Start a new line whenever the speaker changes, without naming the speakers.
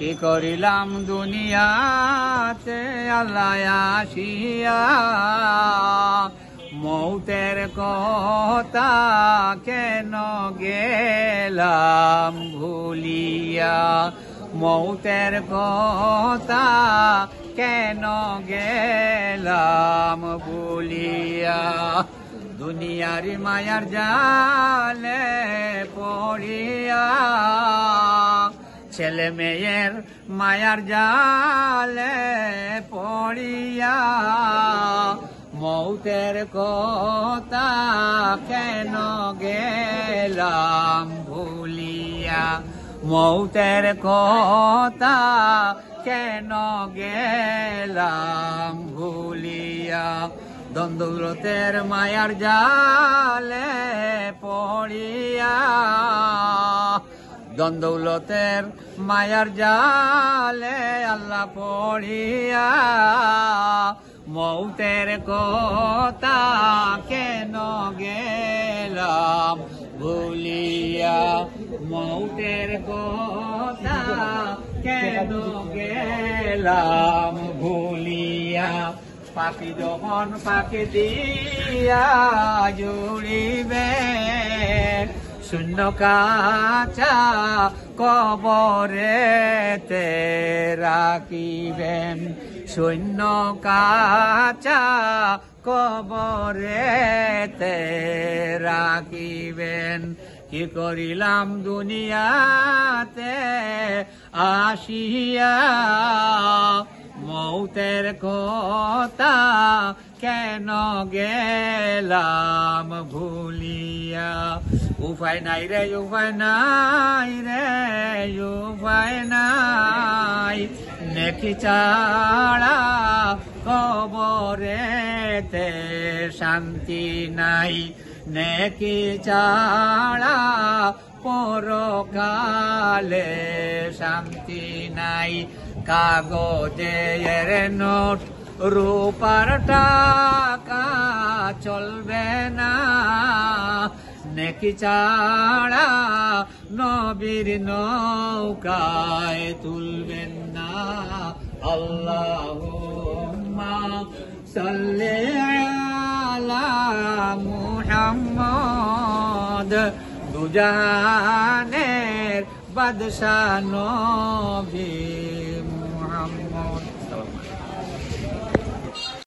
কি করিলাম দুনিয়াতে আল্লাহ আসিয়া, মৌতের কথা কেন গেলাম ভুলিয়া, মৌতের কথা কেন গেলাম ভুলিয়া। দুনিয়ার মায়ার জালে পড়িয়া, ছেলে মেয়ের মায়ার জালে পড়িয়া, মৌতের কথা কেন গেলাম ভুলিয়া, মৌতের কথা কেন গেলাম ভুলিয়া। দ্বন্দ্বরতের মায়ার জালে পড়িয়া, দ্বন্দ্বলতের মায়ার জালে আল্লাহ পড়িয়া, মৌতের কথা কেন গেলাম ভুলিয়া, মৌতের কথা কেন গেলাম ভুলিয়া। পাখি যখন পাখি দিয়া জুড়িবে, শূন্য কাচা কবরেতে রাখিবেন, শূন্য কাচা কবরেতে রাখিবেন। কি করিলাম দুনিয়াতে আসিয়া, মৌতের কথা কেন গেলাম ভুলিয়া। উপায় নাই রে, উপায় নাই রে, উপায় নাই, নেকি ছাড়া কবরেতে শান্তি নাই, নেকি ছাড়া পরকালে শান্তি নাই। কাগজের নোট রূপার টাকা চলবে না, নেকি ছাড়া নবীর নৌকায় তুলবেন না। আল্লাহুম্মা সাল্লি আলা মুহাম্মদ, দুজাহানের বাদশা নবী